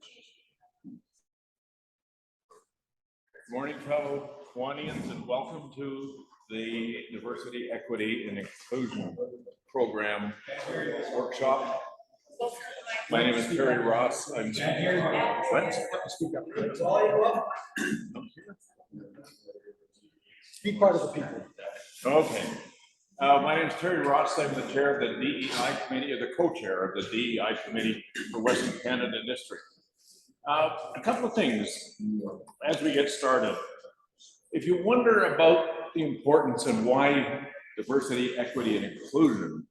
Good morning, fellow Kiwanians, and welcome to the Diversity, Equity, and Inclusion Program workshop. My name is Terry Ross. I'm Be part of the people. Okay. My name is Terry Ross. I'm the chair of the DEI committee, or the co-chair of the DEI committee for Western Canada District. A couple of things as we get started. If you wonder about the importance and why diversity, equity, and inclusion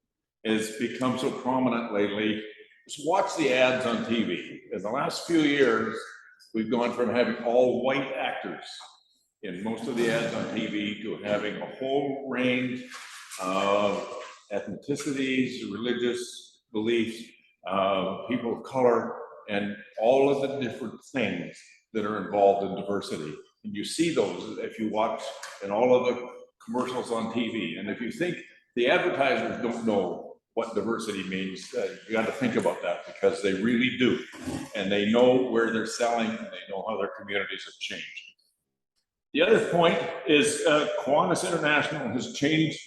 has become so prominent lately, just watch the ads on TV. In the last few years, we've gone from having all white actors in most of the ads on TV to having a whole range of ethnicities, religious beliefs, people of color, and all of the different things that are involved in diversity. And you see those if you watch in all of the commercials on TV. And if you think the advertisers don't know what diversity means, you got to think about that, because they really do. And they know where they're selling, and they know how their communities have changed. The other point is Kiwanis International has changed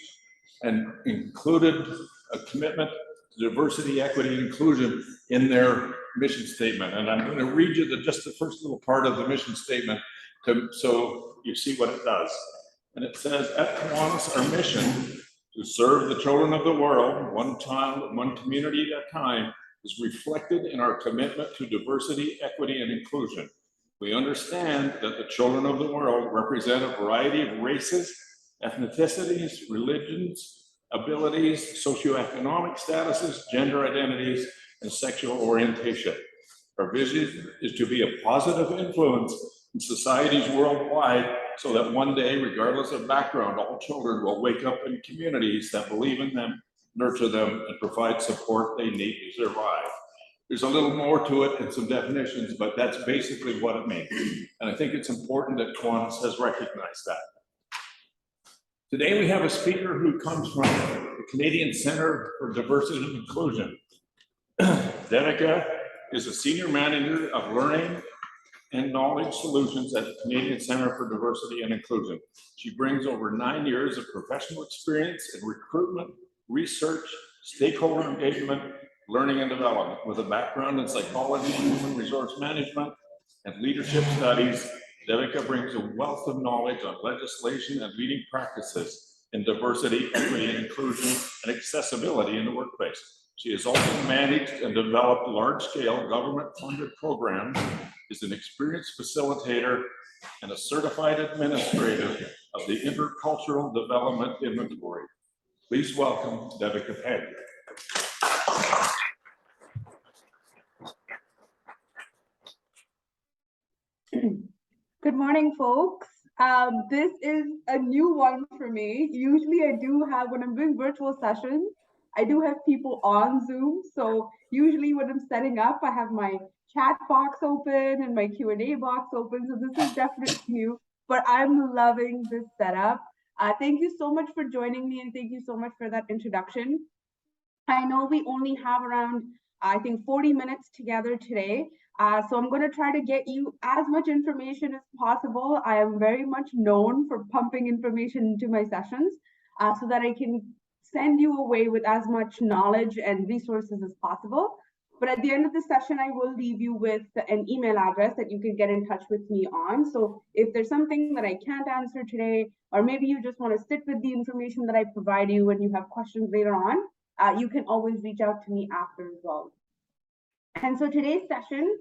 and included a commitment to diversity, equity, and inclusion in their mission statement. And I'm going to read you just the first little part of the mission statement so you see what it does. And it says, at Kiwanis, our mission to serve the children of the world, one child, one community at a time, is reflected in our commitment to diversity, equity, and inclusion. We understand that the children of the world represent a variety of races, ethnicities, religions, abilities, socioeconomic statuses, gender identities, and sexual orientation. Our vision is to be a positive influence in societies worldwide, so that one day, regardless of background, all children will wake up in communities that believe in them, nurture them, and provide support they need to survive. There's a little more to it and some definitions, but that's basically what it means. And I think it's important that Kiwanis has recognized that. Today we have a speaker who comes from the Canadian Centre for Diversity and Inclusion. Devika is a senior manager of learning and knowledge solutions at the Canadian Centre for Diversity and Inclusion. She brings over 9 years of professional experience in recruitment, research, stakeholder engagement, learning and development. With a background in psychology, human resource management, and leadership studies, Devika brings a wealth of knowledge on legislation and leading practices in diversity, equity, and inclusion, and accessibility in the workplace. She has also managed and developed large-scale government-funded programs, is an experienced facilitator, and a certified administrator of the Intercultural Development Inventory. Please welcome Devika Pandey. Good morning, folks. This is a new one for me. Usually I do have, when I'm doing virtual sessions, I do have people on Zoom. So usually when I'm setting up, I have my chat box open and my Q&A box open. So this is definitely new, but I'm loving this setup. Thank you so much for joining me, and thank you so much for that introduction. I know we only have around, I think, 40 minutes together today. So I'm going to try to get you as much information as possible. I am very much known for pumping information into my sessions so that I can send you away with as much knowledge and resources as possible. But at the end of the session, I will leave you with an email address that you can get in touch with me on. So if there's something that I can't answer today, or maybe you just want to sit with the information that I provide you and you have questions later on, you can always reach out to me after as well. And so today's session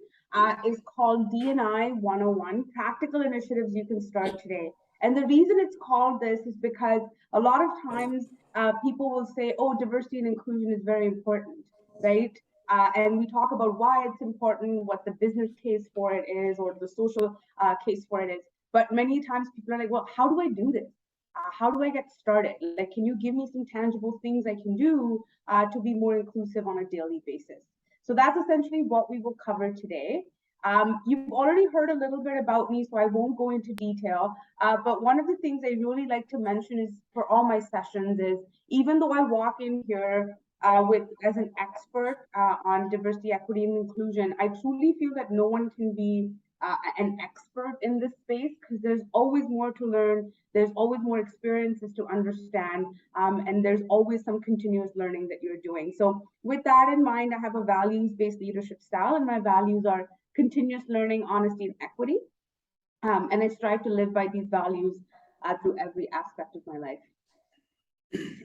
is called D&I 101, Practical Initiatives You Can Start Today. And the reason it's called this is because a lot of times people will say, oh, diversity and inclusion is very important, right? And we talk about why it's important, what the business case for it is, or the social case for it is. But many times people are like, well, how do I do this? How do I get started? Like, can you give me some tangible things I can do to be more inclusive on a daily basis? So that's essentially what we will cover today. You've already heard a little bit about me, so I won't go into detail. But one of the things I really like to mention is for all my sessions is, even though I walk in here as an expert on diversity, equity, and inclusion. I truly feel that no one can be an expert in this space because there's always more to learn. There's always more experiences to understand, and there's always some continuous learning that you're doing. So with that in mind, I have a values-based leadership style, and my values are continuous learning, honesty, and equity. And I strive to live by these values through every aspect of my life.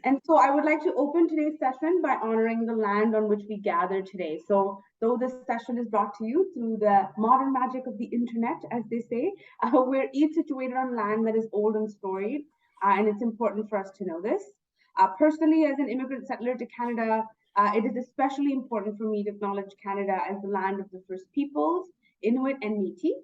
And so I would like to open today's session by honoring the land on which we gather today. So though this session is brought to you through the modern magic of the internet, as they say, we're each situated on land that is old and storied, and it's important for us to know this. Personally, as an immigrant settler to Canada, it is especially important for me to acknowledge Canada as the land of the First Peoples, Inuit, and Métis.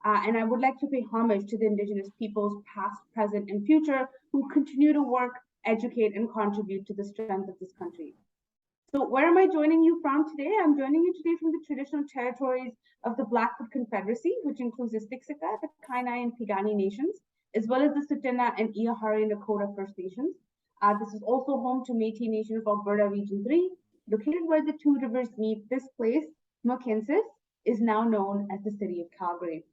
And I would like to pay homage to the Indigenous peoples, past, present, and future, who continue to work, educate, and contribute to the strength of this country. So where am I joining you from today? I'm joining you today from the traditional territories of the Blackfoot Confederacy, which includes the Siksika, the Kainai, and Piikani nations, as well as the Tsuut'ina and Iahari and Dakota First Nations. This is also home to Métis Nation of Alberta Region 3, located where the two rivers meet. This place, Mackenzie, is now known as the city of Calgary.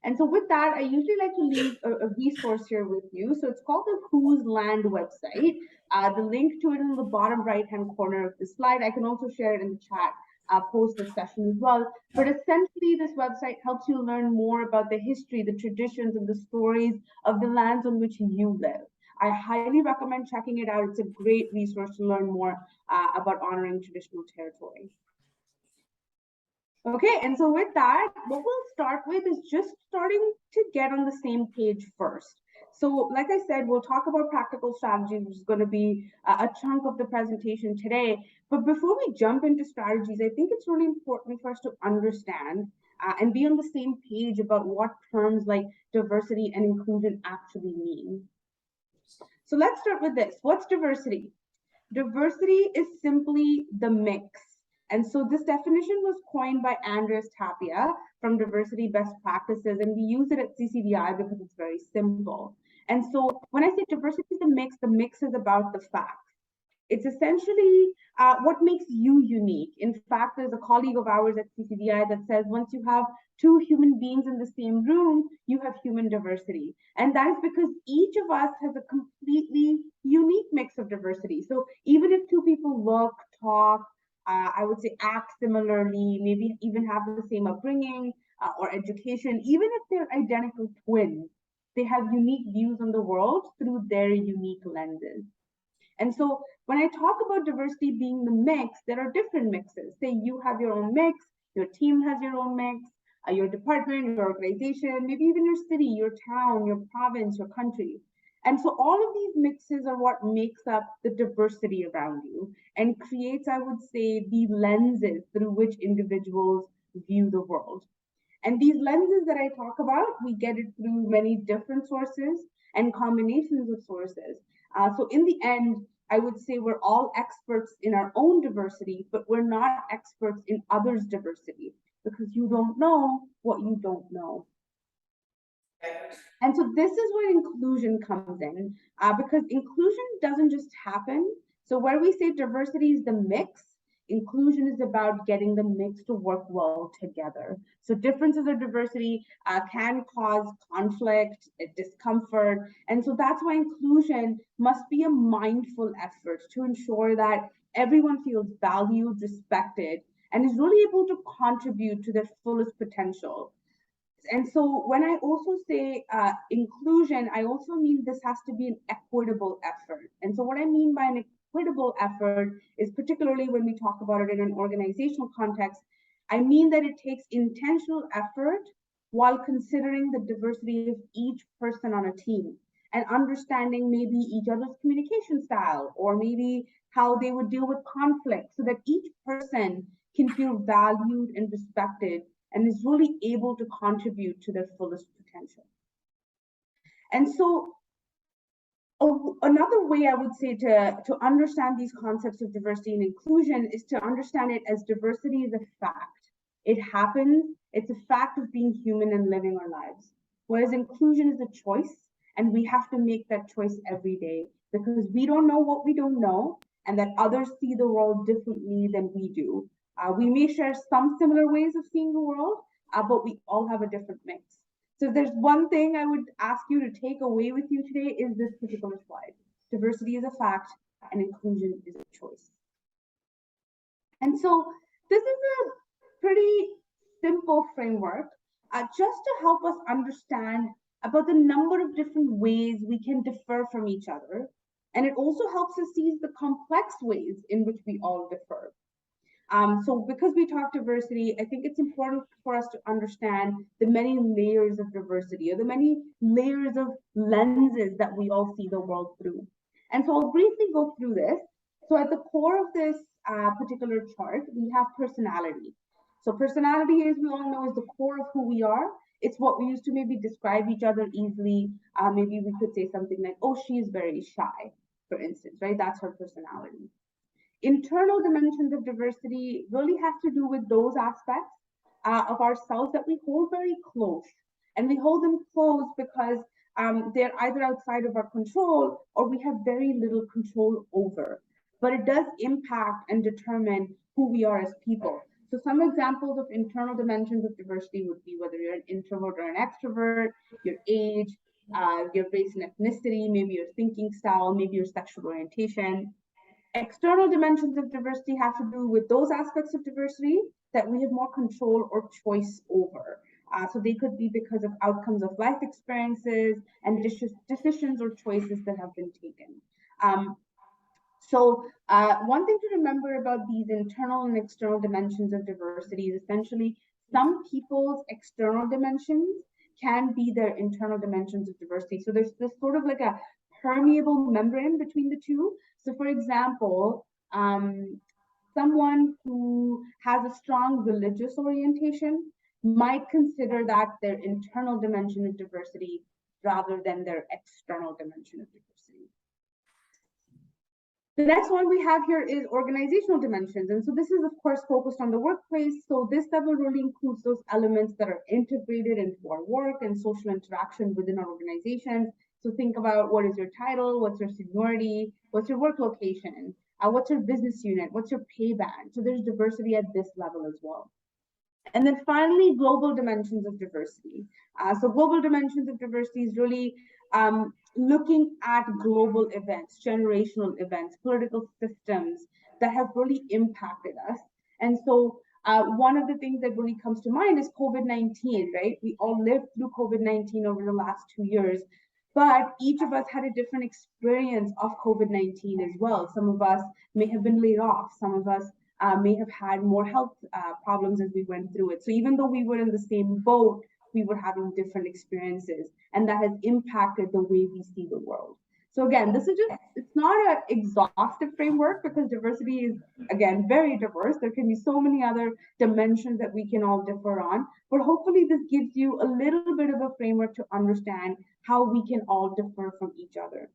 And so with that, I usually like to leave a resource here with you. So it's called the Whose Land website. The link to it in the bottom right-hand corner of the slide. I can also share it in the chat post the session as well. But essentially, this website helps you learn more about the history, the traditions, and the stories of the lands on which you live. I highly recommend checking it out. It's a great resource to learn more about honoring traditional territory. Okay, and so with that, what we'll start with is just starting to get on the same page first. So like I said, we'll talk about practical strategies, which is going to be a chunk of the presentation today. But before we jump into strategies, I think it's really important for us to understand and be on the same page about what terms like diversity and inclusion actually mean. So let's start with this. What's diversity? Diversity is simply the mix. And so this definition was coined by Andres Tapia from Diversity Best Practices, and we use it at CCDI because it's very simple. And so when I say diversity is the mix is about the facts. It's essentially what makes you unique. In fact, there's a colleague of ours at CCDI that says once you have two human beings in the same room, you have human diversity. And that is because each of us has a completely unique mix of diversity. So even if two people look, talk, I would say act similarly, maybe even have the same upbringing or education, even if they're identical twins, they have unique views on the world through their unique lenses. And so when I talk about diversity being the mix, there are different mixes. Say you have your own mix, your team has your own mix, your department, your organization, maybe even your city, your town, your province, your country. And so all of these mixes are what makes up the diversity around you and creates, I would say, the lenses through which individuals view the world. And these lenses that I talk about, we get it through many different sources and combinations of sources. So in the end, I would say we're all experts in our own diversity, but we're not experts in others' diversity because you don't know what you don't know. And so this is where inclusion comes in, because inclusion doesn't just happen. So where we say diversity is the mix, inclusion is about getting the mix to work well together. So differences of diversity can cause conflict, discomfort. And so that's why inclusion must be a mindful effort to ensure that everyone feels valued, respected, and is really able to contribute to their fullest potential. And so when I also say inclusion, I also mean this has to be an equitable effort. And so what I mean by an equitable effort is particularly when we talk about it in an organizational context, I mean that it takes intentional effort while considering the diversity of each person on a team and understanding maybe each other's communication style or maybe how they would deal with conflict so that each person can feel valued and respected and is really able to contribute to their fullest potential. And so another way I would say to understand these concepts of diversity and inclusion is to understand it as diversity is a fact. It happens, it's a fact of being human and living our lives. Whereas inclusion is a choice, and we have to make that choice every day because we don't know what we don't know, and that others see the world differently than we do. We may share some similar ways of seeing the world, but we all have a different mix. So if there's one thing I would ask you to take away with you today is this particular slide. Diversity is a fact and inclusion is a choice. And so this is a pretty simple framework just to help us understand about the number of different ways we can differ from each other. And it also helps us see the complex ways in which we all differ. So because we talk diversity, I think it's important for us to understand the many layers of diversity, or the many layers of lenses that we all see the world through. And so I'll briefly go through this. So at the core of this particular chart, we have personality. So personality, as we all know, is the core of who we are. It's what we use to maybe describe each other easily. Maybe we could say something like, oh, she's very shy, for instance, right? That's her personality. Internal dimensions of diversity really have to do with those aspects of ourselves that we hold very close. And we hold them close because they're either outside of our control or we have very little control over. But it does impact and determine who we are as people. So some examples of internal dimensions of diversity would be whether you're an introvert or an extrovert, your age, your race and ethnicity, maybe your thinking style, maybe your sexual orientation. External dimensions of diversity have to do with those aspects of diversity that we have more control or choice over. So they could be because of outcomes of life experiences and decisions or choices that have been taken. So one thing to remember about these internal and external dimensions of diversity is essentially some people's external dimensions can be their internal dimensions of diversity. So there's this sort of like a permeable membrane between the two. So for example, someone who has a strong religious orientation might consider that their internal dimension of diversity rather than their external dimension of diversity. The next one we have here is organizational dimensions. And so this is, of course, focused on the workplace. So this level really includes those elements that are integrated into our work and social interaction within our organizations. So think about what is your title, what's your seniority, what's your work location, what's your business unit, what's your pay band. So there's diversity at this level as well. And then finally, global dimensions of diversity. So global dimensions of diversity is really looking at global events, generational events, political systems that have really impacted us. And so one of the things that really comes to mind is COVID-19, right? We all lived through COVID-19 over the last 2 years, but each of us had a different experience of COVID-19 as well. Some of us may have been laid off. Some of us may have had more health problems as we went through it. So even though we were in the same boat, we were having different experiences, and that has impacted the way we see the world. So again, this is just, it's not an exhaustive framework because diversity is, again, very diverse. There can be so many other dimensions that we can all differ on, but hopefully this gives you a little bit of a framework to understand how we can all differ from each other.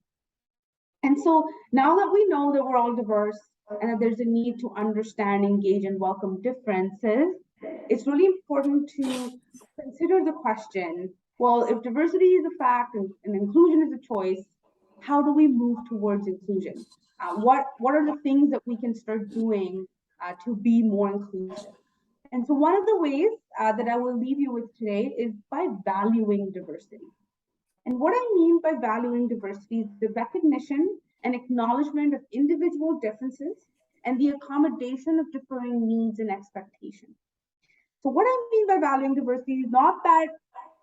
And so now that we know that we're all diverse and that there's a need to understand, engage, and welcome differences, it's really important to consider the question, well, if diversity is a fact and inclusion is a choice, how do we move towards inclusion? What are the things that we can start doing to be more inclusive? And so one of the ways that I will leave you with today is by valuing diversity. And what I mean by valuing diversity is the recognition and acknowledgement of individual differences and the accommodation of differing needs and expectations. So what I mean by valuing diversity is not that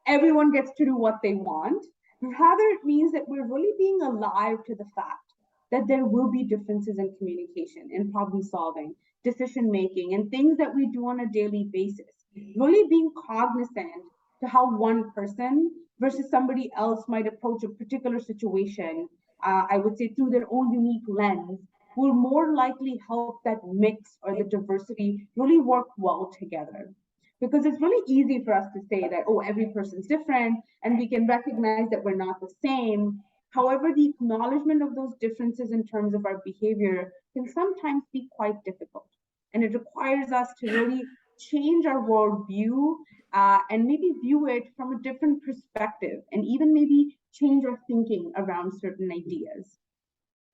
everyone gets to do what they want. Rather, it means that we're really being alive to the fact that there will be differences in communication, in problem solving, decision making, and things that we do on a daily basis. Really being cognizant to how one person versus somebody else might approach a particular situation, I would say through their own unique lens, will more likely help that mix or the diversity really work well together. Because it's really easy for us to say that, oh, every person's different, and we can recognize that we're not the same. However, the acknowledgement of those differences in terms of our behavior can sometimes be quite difficult. And it requires us to really change our worldview and maybe view it from a different perspective, and even maybe change our thinking around certain ideas.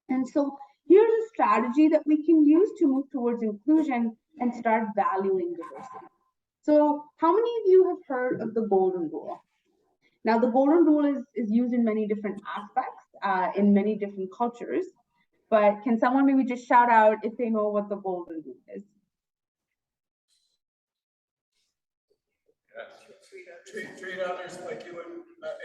And so, here's a strategy that we can use to move towards inclusion and start valuing diversity. So how many of you have heard of the golden rule? Now, the golden rule is used in many different aspects, in many different cultures, but can someone maybe just shout out if they know what the golden rule is? Treat others like you would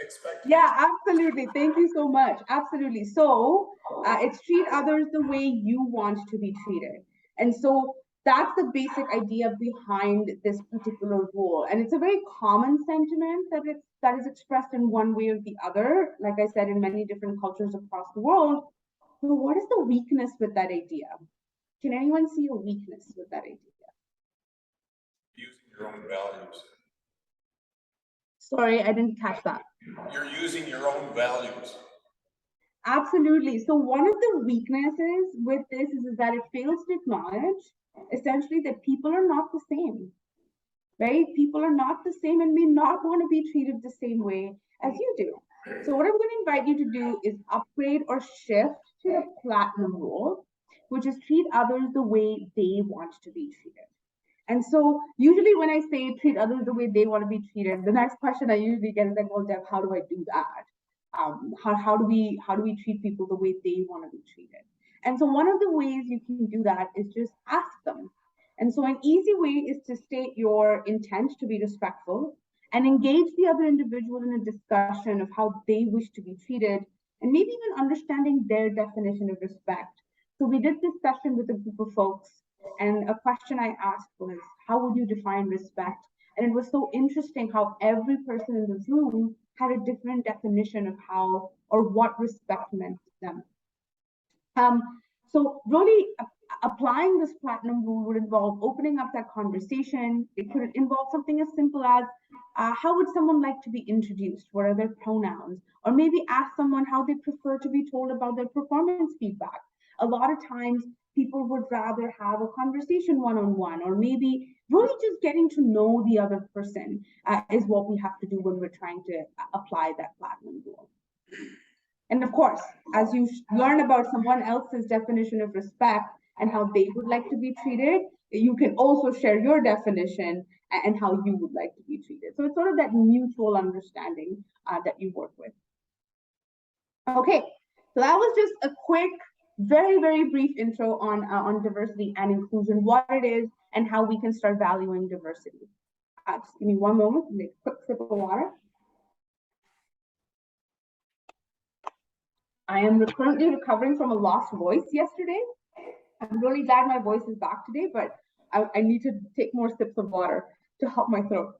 expect. Yeah, absolutely. Thank you so much. Absolutely. So it's treat others the way you want to be treated. And so that's the basic idea behind this particular rule. And it's a very common sentiment that is expressed in one way or the other, like I said, in many different cultures across the world. So what is the weakness with that idea? Can anyone see a weakness with that idea? Using your own values. Sorry, I didn't catch that. You're using your own values. Absolutely. So one of the weaknesses with this is that it fails to acknowledge essentially that people are not the same, right? People are not the same and may not want to be treated the same way as you do. So what I'm going to invite you to do is upgrade or shift to the platinum rule, which is treat others the way they want to be treated. And so usually when I say treat others the way they want to be treated, the next question I usually get is like, well, Dev, how do I do that? How do we treat people the way they want to be treated? And so one of the ways you can do that is just ask them. And so an easy way is to state your intent to be respectful and engage the other individual in a discussion of how they wish to be treated, and maybe even understanding their definition of respect. So we did this session with a group of folks, and a question I asked was, how would you define respect? And it was so interesting how every person in the room had a different definition of how or what respect meant to them. So really applying this platinum rule would involve opening up that conversation. It could involve something as simple as, how would someone like to be introduced? What are their pronouns? Or maybe ask someone how they prefer to be told about their performance feedback. A lot of times people would rather have a conversation one-on-one, or maybe really just getting to know the other person is what we have to do when we're trying to apply that platinum rule. And of course, as you learn about someone else's definition of respect and how they would like to be treated, you can also share your definition and how you would like to be treated. So it's sort of that mutual understanding that you work with. Okay, so that was just a quick, very, very brief intro on diversity and inclusion, what it is, and how we can start valuing diversity. Just give me one moment to make a quick sip of water. I am currently recovering from a lost voice yesterday. I'm really glad my voice is back today, but I need to take more sips of water to help my throat.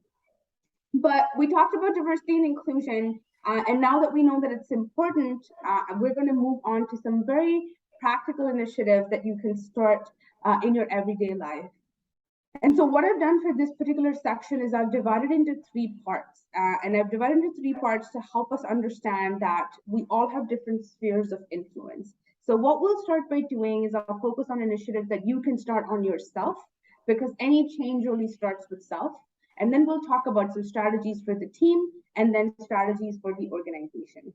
But we talked about diversity and inclusion, and now that we know that it's important, we're going to move on to some very practical initiatives that you can start in your everyday life. And so what I've done for this particular section is I've divided into 3 parts. And I've divided into 3 parts to help us understand that we all have different spheres of influence. So what we'll start by doing is I'll focus on initiatives that you can start on yourself, because any change really starts with self. And then we'll talk about some strategies for the team and then strategies for the organization.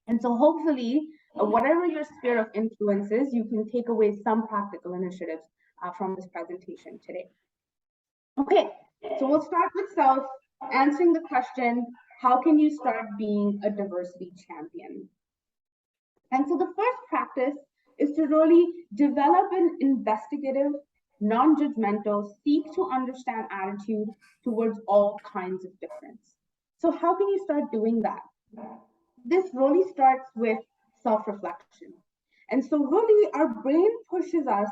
And so hopefully, whatever your sphere of influence is, you can take away some practical initiatives from this presentation today. Okay, so we'll start with self, answering the question, how can you start being a diversity champion? And so the first practice is to really develop an investigative, non-judgmental, seek to understand attitude towards all kinds of difference. So how can you start doing that? This really starts with self-reflection. And so really our brain pushes us,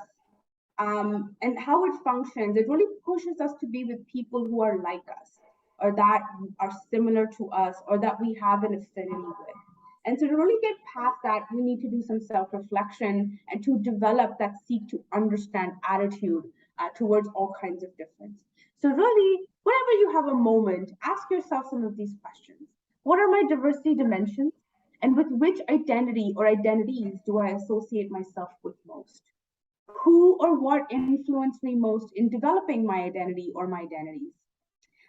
and how it functions, it really pushes us to be with people who are like us, or that are similar to us, or that we have an affinity with. And so to really get past that, we need to do some self-reflection and to develop that seek to understand attitude towards all kinds of difference. So really, whenever you have a moment, ask yourself some of these questions. What are my diversity dimensions? And with which identity or identities do I associate myself with most? Who or what influenced me most in developing my identity or my identities?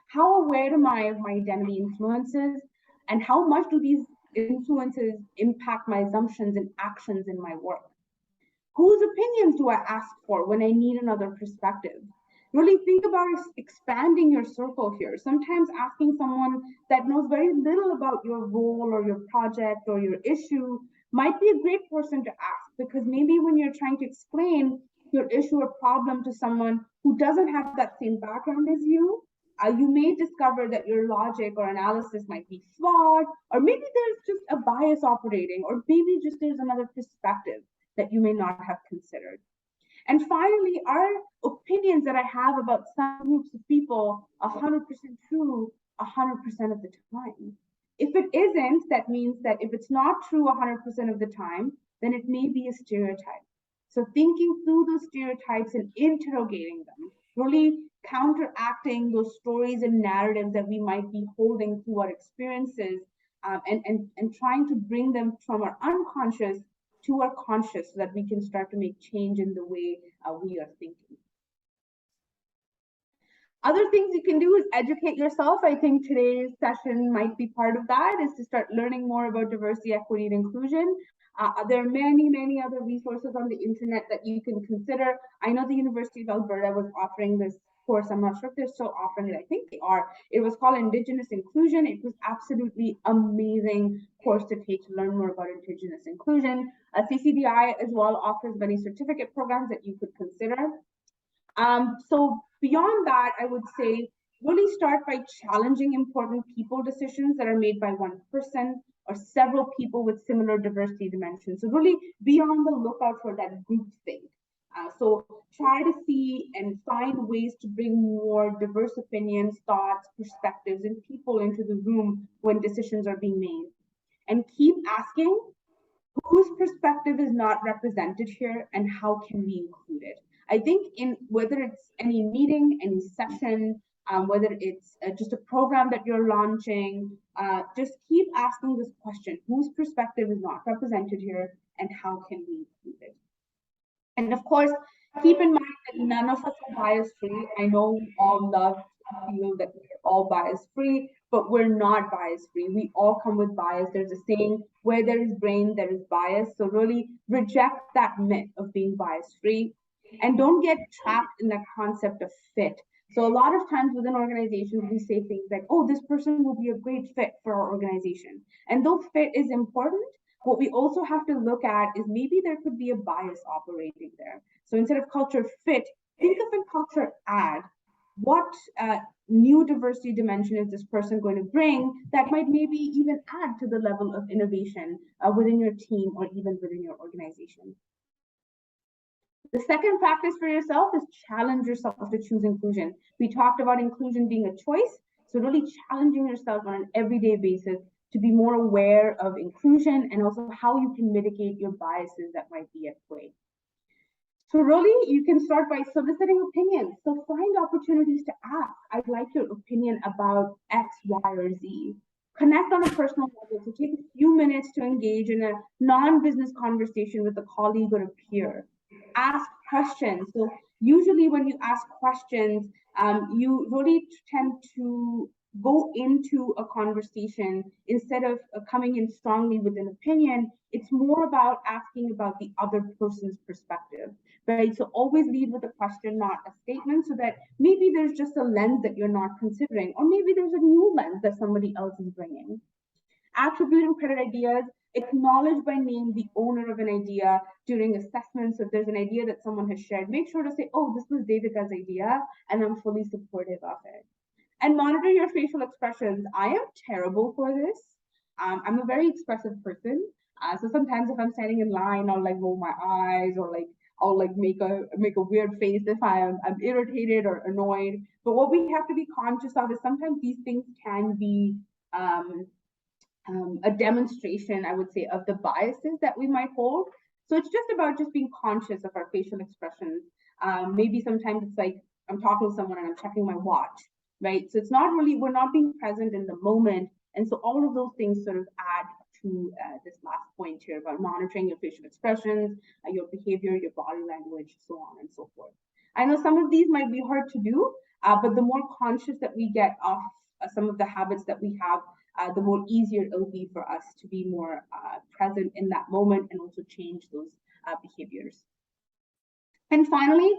How aware am I of my identity influences? And how much do these influences impact my assumptions and actions in my work? Whose opinions do I ask for when I need another perspective? Really think about expanding your circle here. Sometimes asking someone that knows very little about your role or your project or your issue might be a great person to ask, because maybe when you're trying to explain your issue or problem to someone who doesn't have that same background as you, you may discover that your logic or analysis might be flawed, or maybe there's just a bias operating, or maybe just there's another perspective that you may not have considered. And finally, are opinions that I have about some groups of people 100% true 100% of the time? If it isn't, that means that if it's not true 100% of the time, then it may be a stereotype. So thinking through those stereotypes and interrogating them, really counteracting those stories and narratives that we might be holding through our experiences, and trying to bring them from our unconscious to our conscious, so that we can start to make change in the way we are thinking. Other things you can do is educate yourself. I think today's session might be part of that, is to start learning more about diversity, equity, and inclusion. There are many other resources on the internet that you can consider. I know the University of Alberta was offering this course. I'm not sure if they're still offering it. I think they are. It was called Indigenous Inclusion. It was absolutely amazing course to take to learn more about Indigenous inclusion. CCDI as well offers many certificate programs that you could consider. So beyond that, I would say really start by challenging important people decisions that are made by one person or several people with similar diversity dimensions. So really be on the lookout for that group thing. So try to see and find ways to bring more diverse opinions, thoughts, perspectives, and people into the room when decisions are being made. And keep asking, whose perspective is not represented here and how can we include it? I think in whether it's any meeting, any session, whether it's just a program that you're launching, just keep asking this question: whose perspective is not represented here and how can we include it? And of course, keep in mind that none of us are bias free. I know we all love to feel that we're all bias free, but we're not bias free. We all come with bias. There's a saying, where there is brain, there is bias. So really reject that myth of being bias free. And don't get trapped in that concept of fit. So a lot of times within organizations, we say things like, oh, this person will be a great fit for our organization. And though fit is important, what we also have to look at is maybe there could be a bias operating there. So instead of culture fit, think of a culture add. What new diversity dimension is this person going to bring that might maybe even add to the level of innovation within your team or even within your organization? The second practice for yourself is challenge yourself to choose inclusion. We talked about inclusion being a choice, so really challenging yourself on an everyday basis to be more aware of inclusion and also how you can mitigate your biases that might be at play. So really, you can start by soliciting opinions. So find opportunities to ask, I'd like your opinion about X, Y, or Z. Connect on a personal level. So take a few minutes to engage in a non-business conversation with a colleague or a peer. Ask questions. So usually when you ask questions, you really tend to go into a conversation instead of coming in strongly with an opinion. It's more about asking about the other person's perspective, right? So always lead with a question, not a statement, so that maybe there's just a lens that you're not considering, or maybe there's a new lens that somebody else is bringing. Attribute and credit ideas. Acknowledge by name the owner of an idea during assessments. So if there's an idea that someone has shared, make sure to say, oh, this was Devika's idea, and I'm fully supportive of it. And monitor your facial expressions. I am terrible for this. I'm a very expressive person. So sometimes if I'm standing in line, I'll like roll my eyes, or like I'll like make a weird face if I'm irritated or annoyed. But what we have to be conscious of is sometimes these things can be a demonstration, I would say, of the biases that we might hold. So it's just about just being conscious of our facial expressions. Maybe sometimes it's like I'm talking to someone and I'm checking my watch, right? So it's not really, we're not being present in the moment. And so all of those things sort of add to this last point here about monitoring your facial expressions, your behavior, your body language, so on and so forth. I know some of these might be hard to do, but the more conscious that we get of some of the habits that we have, the more easier it'll be for us to be more present in that moment and also change those behaviors. And finally,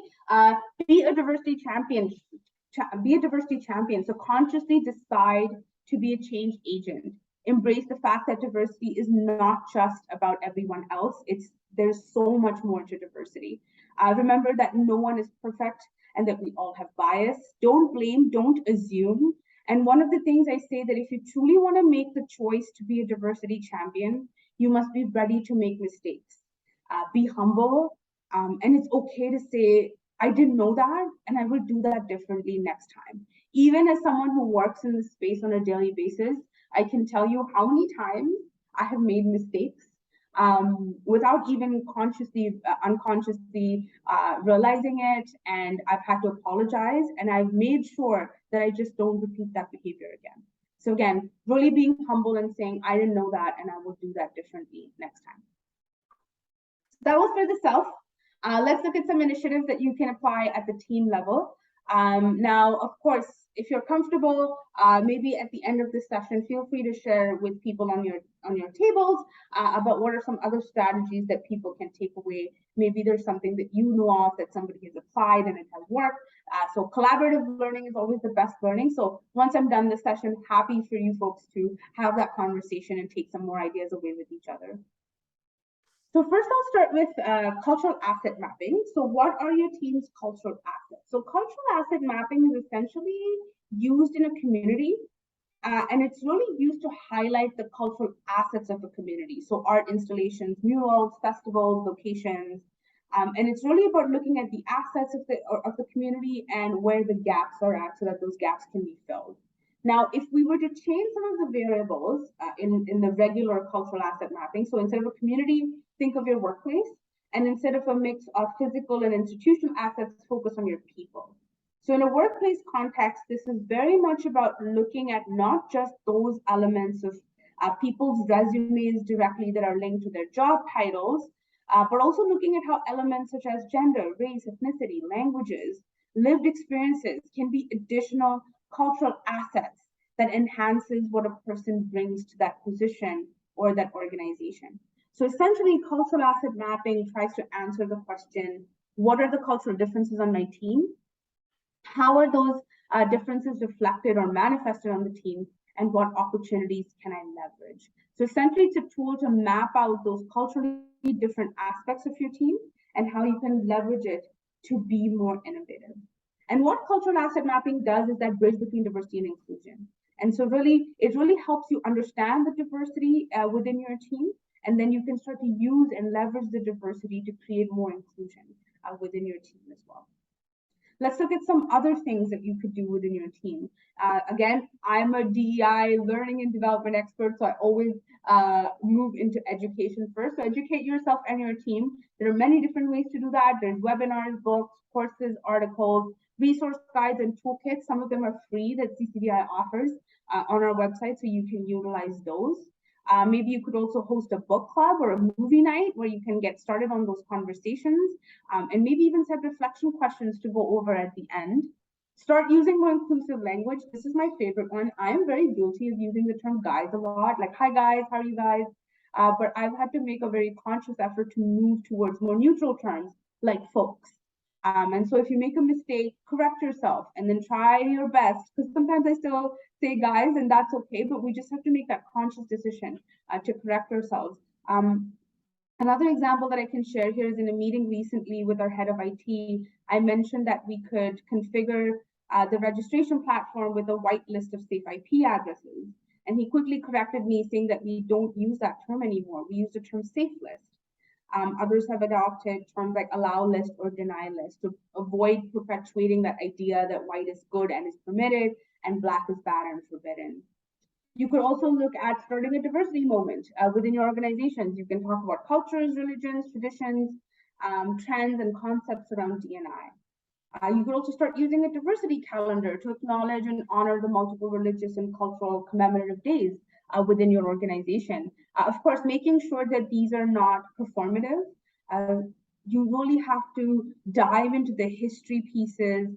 be a diversity champion. Be a diversity champion. So consciously decide to be a change agent. Embrace the fact that diversity is not just about everyone else. There's so much more to diversity. Remember that no one is perfect and that we all have bias. Don't blame, don't assume. And one of the things I say that if you truly want to make the choice to be a diversity champion, you must be ready to make mistakes. Be humble, and it's okay to say, I didn't know that, and I will do that differently next time. Even as someone who works in this space on a daily basis, I can tell you how many times I have made mistakes without even unconsciously realizing it. And I've had to apologize, and I've made sure that I just don't repeat that behavior again. So again, really being humble and saying, I didn't know that, and I will do that differently next time. That was for the self. Let's look at some initiatives that you can apply at the team level. Now, of course, if you're comfortable, maybe at the end of this session, feel free to share with people on your tables about what are some other strategies that people can take away. Maybe there's something that you know of that somebody has applied and it has worked. So collaborative learning is always the best learning. So once I'm done this session, happy for you folks to have that conversation and take some more ideas away with each other. So first I'll start with cultural asset mapping. So what are your team's cultural assets? So cultural asset mapping is essentially used in a community and it's really used to highlight the cultural assets of a community. So art installations, murals, festivals, locations. And it's really about looking at the assets of the community and where the gaps are at so that those gaps can be filled. Now, if we were to change some of the variables in the regular cultural asset mapping, so instead of a community, think of your workplace, and instead of a mix of physical and institutional assets, focus on your people. So in a workplace context, this is very much about looking at not just those elements of people's resumes directly that are linked to their job titles, but also looking at how elements such as gender, race, ethnicity, languages, lived experiences can be additional cultural assets that enhances what a person brings to that position or that organization. So essentially, cultural asset mapping tries to answer the question, what are the cultural differences on my team? How are those differences reflected or manifested on the team? And what opportunities can I leverage? So essentially, it's a tool to map out those culturally different aspects of your team and how you can leverage it to be more innovative. And what cultural asset mapping does is that bridge between diversity and inclusion. And so really, it really helps you understand the diversity within your team, and then you can start to use and leverage the diversity to create more inclusion within your team as well. Let's look at some other things that you could do within your team. Again, I'm a DEI learning and development expert, so I always move into education first. So educate yourself and your team. There are many different ways to do that. There's webinars, books, courses, articles, resource guides, and toolkits. Some of them are free that CCDI offers on our website, so you can utilize those. Maybe you could also host a book club or a movie night where you can get started on those conversations, and maybe even set reflection questions to go over at the end. Start using more inclusive language. This is my favorite one. I am very guilty of using the term guys a lot, like, hi guys, how are you guys? But I've had to make a very conscious effort to move towards more neutral terms like folks. And so if you make a mistake, correct yourself and then try your best, because sometimes I still say guys, and that's okay, but we just have to make that conscious decision to correct ourselves. Another example that I can share here is in a meeting recently with our head of IT, I mentioned that we could configure the registration platform with a white list of safe IP addresses. And he quickly corrected me, saying that we don't use that term anymore. We use the term safe list. Others have adopted terms like allow list or deny list to avoid perpetuating that idea that white is good and is permitted and black is bad and forbidden. You could also look at starting a diversity moment within your organizations. You can talk about cultures, religions, traditions, trends, and concepts around D&I. You could also start using a diversity calendar to acknowledge and honor the multiple religious and cultural commemorative days within your organization. Of course, making sure that these are not performative. You really have to dive into the history pieces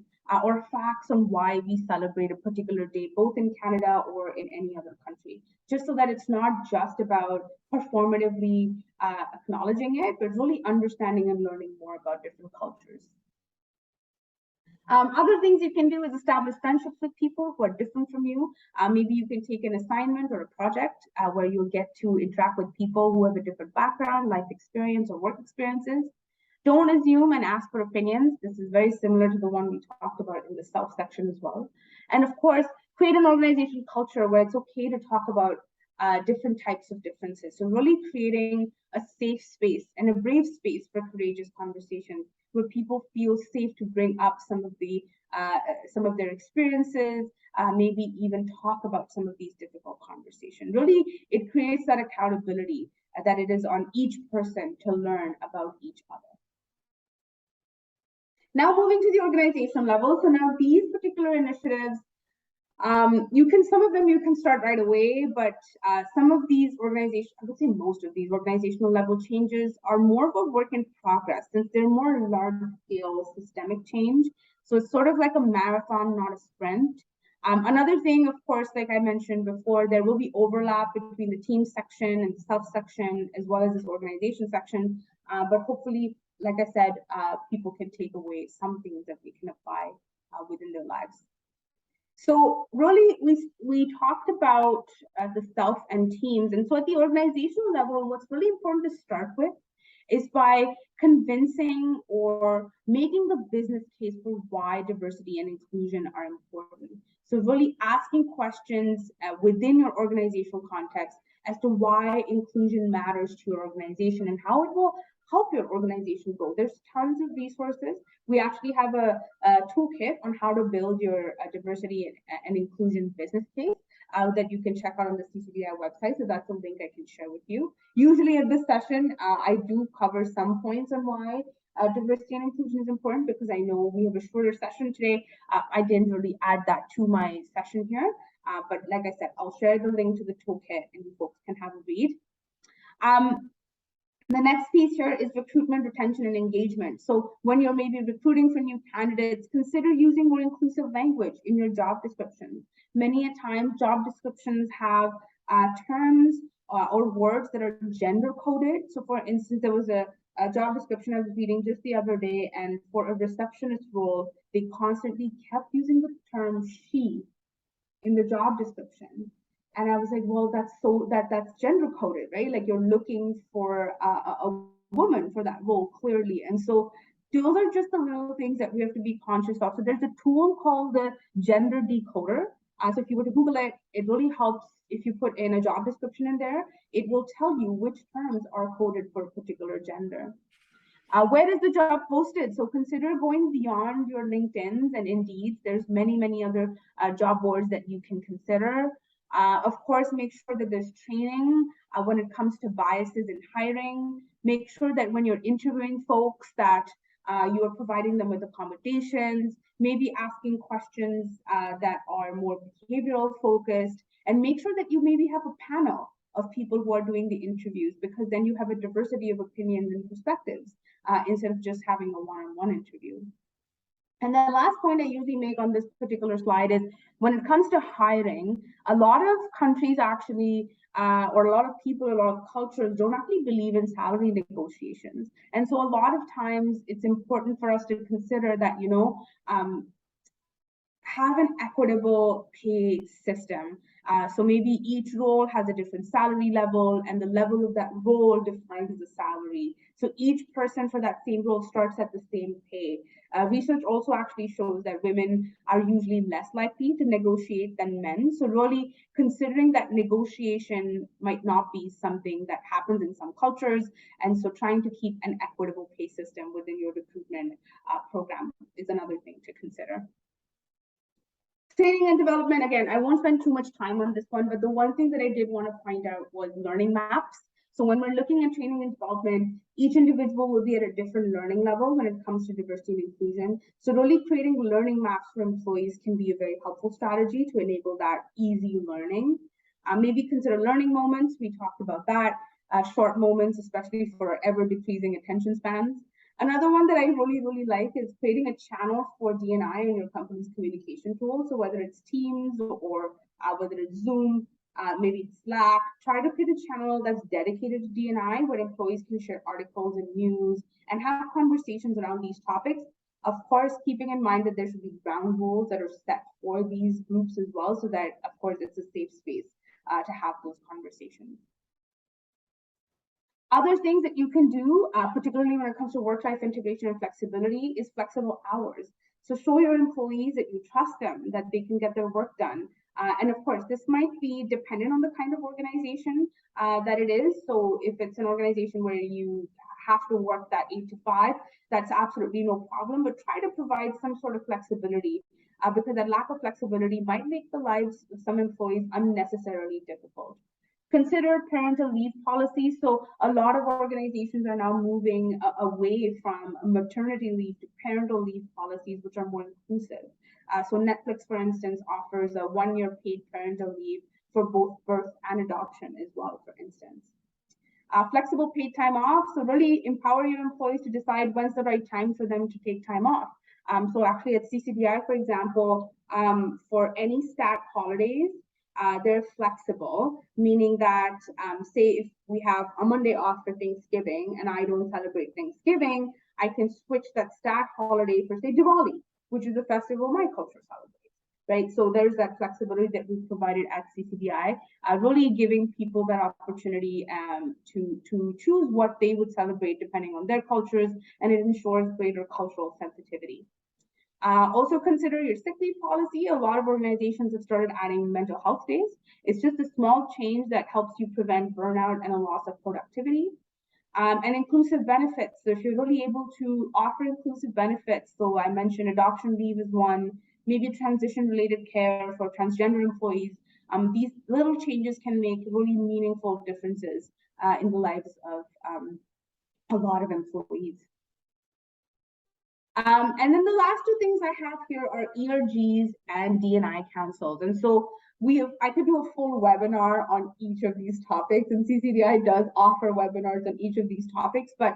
or facts on why we celebrate a particular day, both in Canada or in any other country, just so that it's not just about performatively acknowledging it, but really understanding and learning more about different cultures. Other things you can do is establish friendships with people who are different from you. Maybe you can take an assignment or a project where you'll get to interact with people who have a different background, life experience, or work experiences. Don't assume and ask for opinions. This is very similar to the one we talked about in the self section as well. And of course, create an organizational culture where it's okay to talk about different types of differences. So really creating a safe space and a brave space for courageous conversations where people feel safe to bring up some of their experiences, maybe even talk about some of these difficult conversations. Really, it creates that accountability that it is on each person to learn about each other. Now moving to the organizational level. So now these particular initiatives, some of them you can start right away, but some of these organizations, I would say most of these organizational level changes are more of a work in progress since they're more large scale systemic change. So it's sort of like a marathon, not a sprint. Another thing, of course, like I mentioned before, there will be overlap between the team section and the self section, as well as this organization section. But hopefully, like I said, people can take away some things that they can apply within their lives. So really, we talked about the self and teams. And so at the organizational level, what's really important to start with is by convincing or making the business case for why diversity and inclusion are important. So really asking questions within your organizational context as to why inclusion matters to your organization and how it will help your organization grow. There's tons of resources. We actually have a toolkit on how to build your diversity and inclusion business case that you can check out on the CCDI website. So that's a link I can share with you. Usually at this session, I do cover some points on why diversity and inclusion is important because I know we have a shorter session today. I didn't really add that to my session here. But like I said, I'll share the link to the toolkit and you folks can have a read. The next piece here is recruitment, retention, and engagement. So when you're maybe recruiting for new candidates, consider using more inclusive language in your job descriptions. Many a time, job descriptions have terms or words that are gender coded. So for instance, there was a job description I was reading just the other day, and for a receptionist role, they constantly kept using the term she in the job description. And I was like, well, that's gender coded, right? Like you're looking for a woman for that role clearly. And so those are just the little things that we have to be conscious of. So there's a tool called the gender decoder. So if you were to Google it, it really helps if you put in a job description in there, it will tell you which terms are coded for a particular gender. Where is the job posted? So consider going beyond your LinkedIns and Indeeds. There's many other job boards that you can consider. Of course, make sure that there's training when it comes to biases in hiring. Make sure that when you're interviewing folks that you are providing them with accommodations, maybe asking questions that are more behavioral focused, and make sure that you maybe have a panel of people who are doing the interviews, because then you have a diversity of opinions and perspectives instead of just having a one-on-one interview. And the last point I usually make on this particular slide is when it comes to hiring, a lot of countries actually, or a lot of people, a lot of cultures don't actually believe in salary negotiations. And so a lot of times it's important for us to consider that, have an equitable pay system. So maybe each role has a different salary level and the level of that role defines the salary. So each person for that same role starts at the same pay. Research also actually shows that women are usually less likely to negotiate than men. So really considering that negotiation might not be something that happens in some cultures. And so trying to keep an equitable pay system within your recruitment program is another thing to consider. Training and development, again, I won't spend too much time on this one, but the one thing that I did want to point out was learning maps. So when we're looking at training and development, each individual will be at a different learning level when it comes to diversity and inclusion. So really creating learning maps for employees can be a very helpful strategy to enable that easy learning. Maybe consider learning moments. We talked about that. Short moments, especially for ever decreasing attention spans. Another one that I really like is creating a channel for D&I in your company's communication tool. So whether it's Teams or whether it's Zoom, maybe it's Slack, try to create a channel that's dedicated to D&I where employees can share articles and news and have conversations around these topics. Of course, keeping in mind that there should be ground rules that are set for these groups as well, so that, of course, it's a safe space to have those conversations. Other things that you can do, particularly when it comes to work-life integration and flexibility, is flexible hours. So show your employees that you trust them, that they can get their work done. And of course, this might be dependent on the kind of organization that it is. So if it's an organization where you have to work that 8 to 5, that's absolutely no problem, but try to provide some sort of flexibility because that lack of flexibility might make the lives of some employees unnecessarily difficult. Consider parental leave policies. So a lot of organizations are now moving away from maternity leave to parental leave policies, which are more inclusive. So Netflix, for instance, offers a 1-year paid parental leave for both birth and adoption as well, for instance. Flexible paid time off. So really empower your employees to decide when's the right time for them to take time off. So actually at CCDI, for example, for any stat holidays, they're flexible, meaning that say if we have a Monday off for Thanksgiving and I don't celebrate Thanksgiving, I can switch that stat holiday for say Diwali, which is a festival my culture celebrates, right? So there's that flexibility that we've provided at CCDI, really giving people that opportunity to choose what they would celebrate depending on their cultures, and it ensures greater cultural sensitivity. Also consider your sick leave policy. A lot of organizations have started adding mental health days. It's just a small change that helps you prevent burnout and a loss of productivity. And inclusive benefits. So if you're really able to offer inclusive benefits, so I mentioned adoption leave is one, maybe transition-related care for transgender employees. These little changes can make really meaningful differences in the lives of a lot of employees. And then the last two things I have here are ERGs and D&I councils. And so I could do a full webinar on each of these topics, and CCDI does offer webinars on each of these topics. But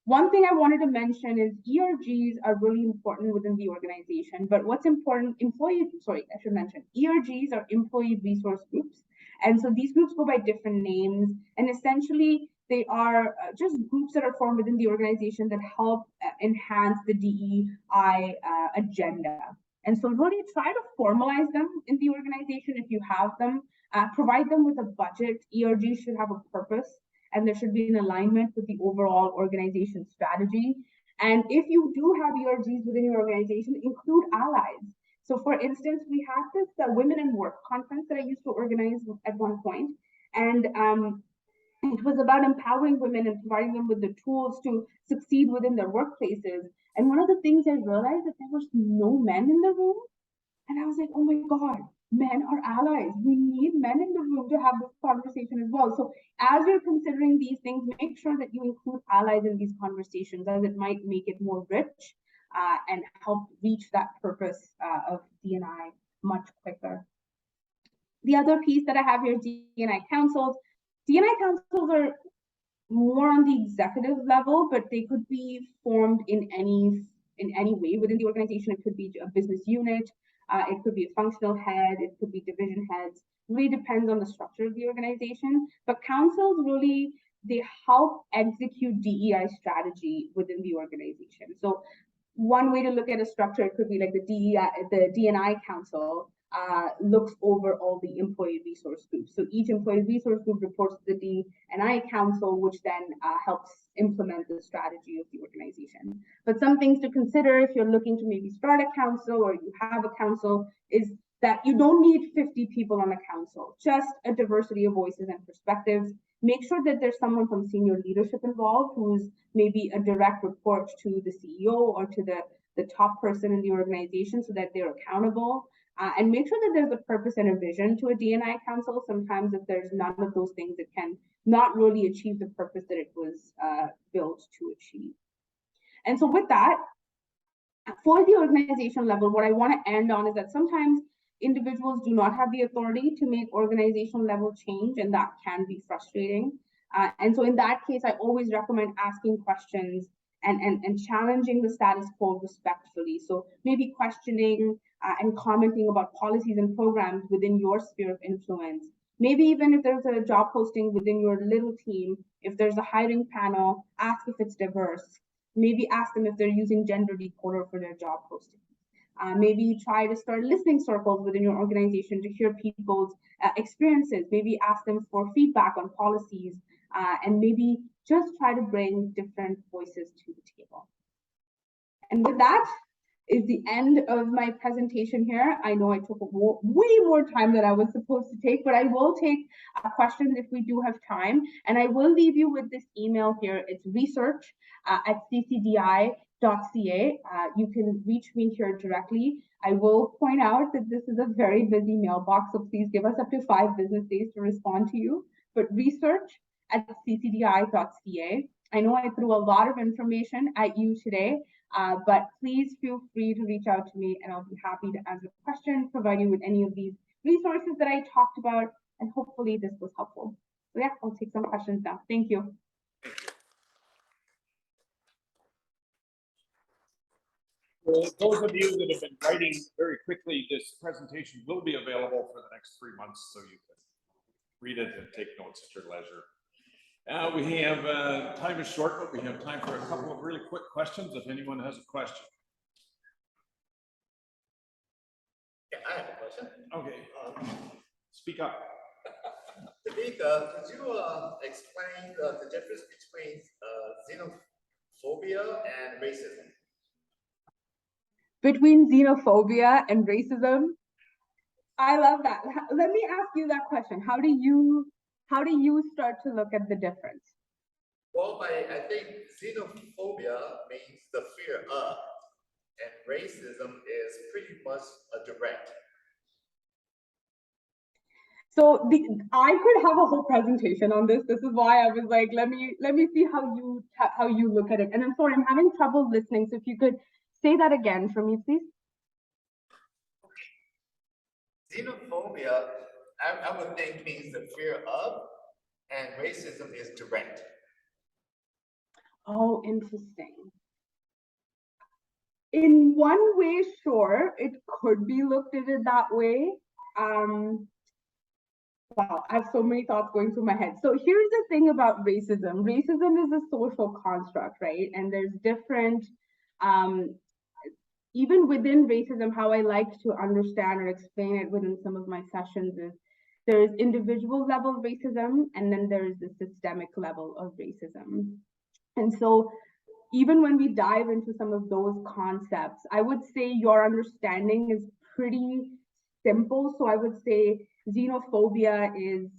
one thing I wanted to mention is ERGs are really important within the organization. But what's important, I should mention, ERGs are employee resource groups. And so these groups go by different names, and essentially they are just groups that are formed within the organization that help enhance the DEI agenda. And so really try to formalize them in the organization if you have them, provide them with a budget. ERG should have a purpose, and there should be an alignment with the overall organization strategy. And if you do have ERGs within your organization, include allies. So for instance, we have this Women in Work conference that I used to organize at one point. And it was about empowering women and providing them with the tools to succeed within their workplaces. And one of the things I realized that there was no men in the room. And I was like, oh my God, men are allies. We need men in the room to have this conversation as well. So as you're considering these things, make sure that you include allies in these conversations, as it might make it more rich and help reach that purpose of D&I much quicker. The other piece that I have here, D&I councils. D&I councils are more on the executive level, but they could be formed in any way within the organization. It could be a business unit, it could be a functional head, it could be division heads. It really depends on the structure of the organization. But councils really, they help execute DEI strategy within the organization. So one way to look at a structure, it could be like the D&I council looks over all the employee resource groups. So each employee resource group reports to the D&I council, which then helps implement the strategy of the organization. But some things to consider if you're looking to maybe start a council or you have a council is that you don't need 50 people on a council, just a diversity of voices and perspectives. Make sure that there's someone from senior leadership involved who's maybe a direct report to the CEO or to the top person in the organization so that they're accountable. And make sure that there's a purpose and a vision to a D&I council. Sometimes if there's none of those things, it can not really achieve the purpose that it was built to achieve. And so with that, for the organization level, what I want to end on is that sometimes individuals do not have the authority to make organizational level change, and that can be frustrating. And so in that case, I always recommend asking questions and challenging the status quo respectfully. So maybe questioning and commenting about policies and programs within your sphere of influence. Maybe even if there's a job posting within your little team, if there's a hiring panel, ask if it's diverse. Maybe ask them if they're using gender decoder for their job posting. Maybe try to start listening circles within your organization to hear people's experiences. Maybe ask them for feedback on policies, and maybe just try to bring different voices to the table. And with that is the end of my presentation here. I know I took way more time than I was supposed to take, but I will take questions if we do have time. And I will leave you with this email here. It's research@ccdi.ca. You can reach me here directly. I will point out that this is a very busy mailbox, so please give us up to 5 business days to respond to you. But research@ccdi.ca. I know I threw a lot of information at you today, but please feel free to reach out to me and I'll be happy to answer questions, provide you with any of these resources that I talked about, and hopefully this was helpful. So yeah, I'll take some questions now. Thank you. For those of you that have been writing very quickly, this presentation will be available for the next 3 months, so you can read it and take notes at your leisure. We have, time is short, but we have time for a couple of really quick questions if anyone has a question. Yeah, I have a question. Okay, speak up. Devika, could you explain the difference between xenophobia and racism? Between xenophobia and racism, I love that. Let me ask you that question. How do you start to look at the difference? Well, I think xenophobia means the fear of, and racism is pretty much a direct. So I could have a whole presentation on this. This is why I was like, let me see how you look at it. And I'm sorry, I'm having trouble listening. So if you could say that again for me, please. Xenophobia, I would think means the fear of, and racism is direct. Oh, interesting. In one way, sure, it could be looked at it that way. Wow, I have so many thoughts going through my head. So here's the thing about racism. Racism is a social construct, right? And there's different, even within racism, how I like to understand or explain it within some of my sessions is there's individual level racism, and then there's the systemic level of racism. And so even when we dive into some of those concepts, I would say your understanding is pretty simple. So I would say xenophobia is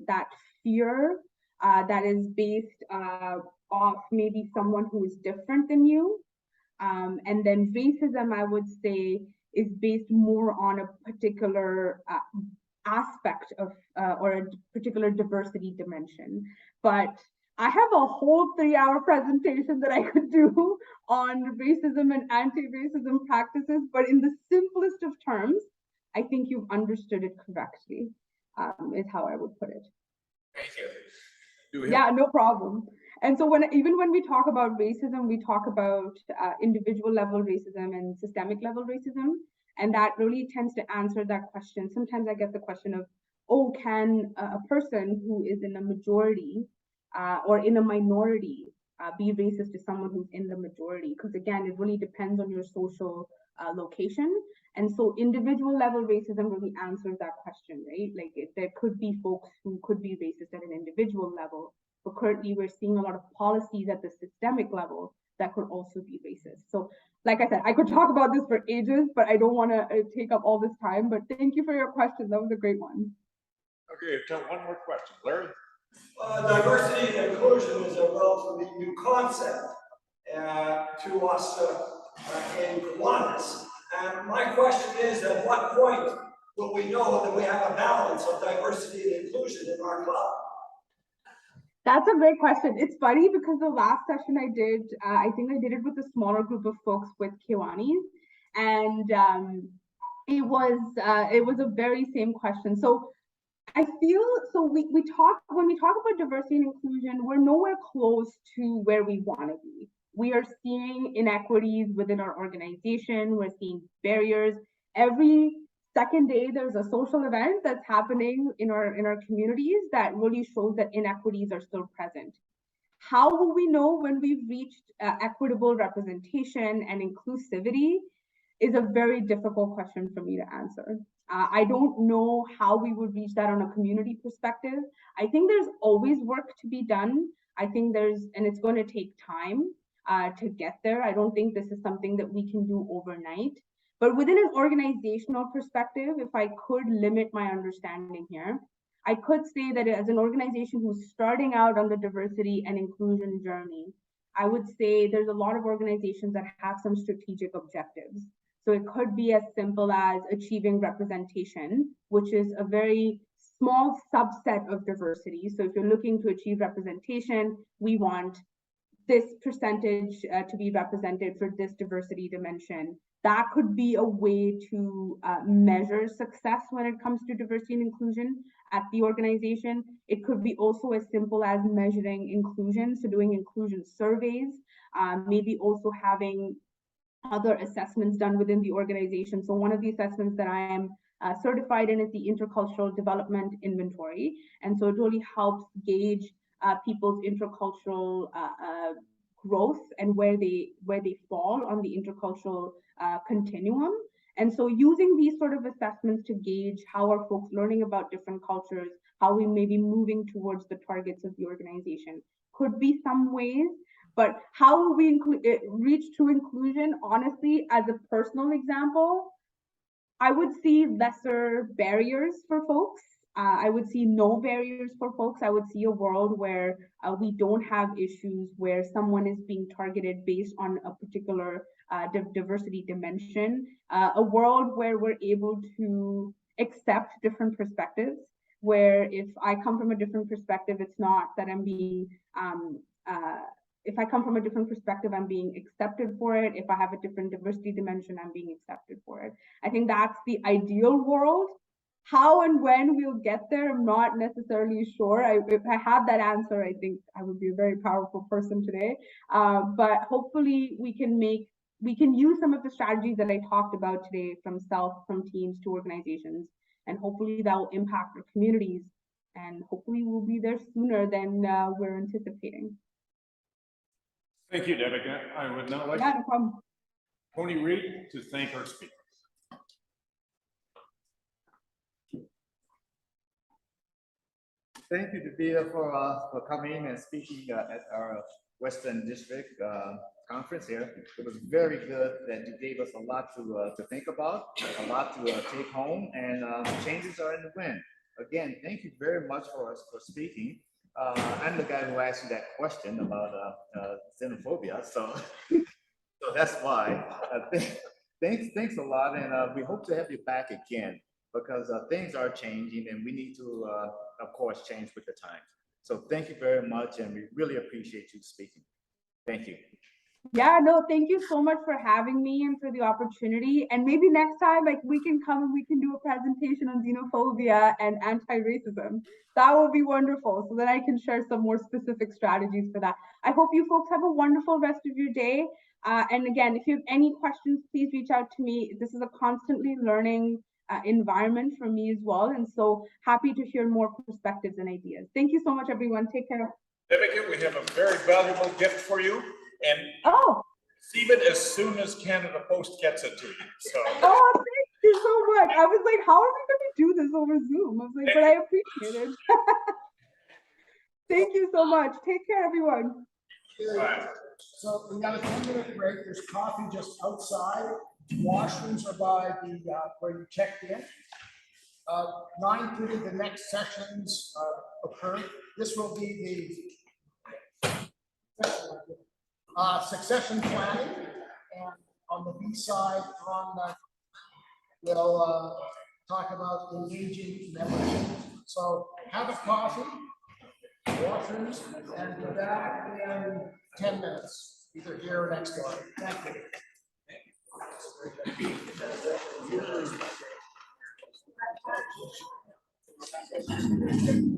that fear that is based off maybe someone who is different than you. And then racism, I would say, is based more on a particular aspect of or a particular diversity dimension. But I have a whole 3-hour presentation that I could do on racism and anti-racism practices, but in the simplest of terms, I think you've understood it correctly, is how I would put it. Thank you. Yeah, no problem. And so even when we talk about racism, we talk about individual level racism and systemic level racism. And that really tends to answer that question. Sometimes I get the question of, oh, can a person who is in a majority or in a minority be racist to someone who's in the majority? Because again, it really depends on your social location. And so individual level racism really answers that question, right? Like there could be folks who could be racist at an individual level, but currently we're seeing a lot of policies at the systemic level that could also be racist. So like I said, I could talk about this for ages, but I don't want to take up all this time, but thank you for your question. That was a great one. Okay, one more question. Larry? Diversity and inclusion is a relatively new concept to us in Kiwanis. And my question is, at what point will we know that we have a balance of diversity and inclusion in our club? That's a great question. It's funny because the last session I did, I think I did it with a smaller group of folks with Kiwanis, and it was a very same question. So I feel when we talk about diversity and inclusion, we're nowhere close to where we want to be. We are seeing inequities within our organization. We're seeing barriers. Every second day, there's a social event that's happening in our communities that really shows that inequities are still present. How will we know when we've reached equitable representation and inclusivity is a very difficult question for me to answer. I don't know how we would reach that on a community perspective. I think there's always work to be done. I think and it's going to take time to get there. I don't think this is something that we can do overnight. But within an organizational perspective, if I could limit my understanding here, I could say that as an organization who's starting out on the diversity and inclusion journey, I would say there's a lot of organizations that have some strategic objectives. So it could be as simple as achieving representation, which is a very small subset of diversity. So if you're looking to achieve representation, we want this percentage to be represented for this diversity dimension. That could be a way to measure success when it comes to diversity and inclusion at the organization. It could be also as simple as measuring inclusion, so doing inclusion surveys, maybe also having other assessments done within the organization. So one of the assessments that I am certified in is the Intercultural Development Inventory. And so it really helps gauge people's intercultural growth and where they fall on the intercultural continuum. And so using these sort of assessments to gauge how are folks learning about different cultures, how we may be moving towards the targets of the organization could be some ways. But how will we reach true inclusion? Honestly, as a personal example, I would see lesser barriers for folks. I would see no barriers for folks. I would see a world where we don't have issues where someone is being targeted based on a particular diversity dimension. A world where we're able to accept different perspectives, where if I come from a different perspective, it's not that I'm being if I come from a different perspective, I'm being accepted for it. If I have a different diversity dimension, I'm being accepted for it. I think that's the ideal world. How and when we'll get there, I'm not necessarily sure. If I had that answer, I think I would be a very powerful person today. But hopefully we can use some of the strategies that I talked about today, from teams to organizations, and hopefully that will impact our communities. And hopefully we'll be there sooner than we're anticipating. Thank you, Devika. I would now like no problem. Tony Reed to thank our speakers. Thank you, Devika, for coming and speaking at our Western District conference here. It was very good that you gave us a lot to think about, a lot to take home, and changes are in the wind. Again, thank you very much for speaking. I'm the guy who asked you that question about xenophobia, so that's why. Thanks a lot, and we hope to have you back again, because things are changing, and we need to, of course, change with the times. So thank you very much, and we really appreciate you speaking. Thank you. Yeah, no, thank you so much for having me and for the opportunity. And maybe next time, like, we can come and we can do a presentation on xenophobia and anti-racism. That would be wonderful, so that I can share some more specific strategies for that. I hope you folks have a wonderful rest of your day. And again, if you have any questions, please reach out to me. This is a constantly learning environment for me as well. And so happy to hear more perspectives and ideas. Thank you so much, everyone. Take care. Devika, we have a very valuable gift for you. And receive it as soon as Canada Post gets it to you. So. Oh, thank you so much. I was like, how are we going to do this over Zoom? I was like, but I appreciate it. Thank you so much. Take care, everyone. Bye. So we got a 10-minute break. There's coffee just outside. Washrooms are by the where you checked in. 9:30, the next sessions occur. This will be the succession planning, and on the B side, we'll talk about engaging membership. So have a coffee, washrooms, and be back in 10 minutes, either here or next door. Thank you.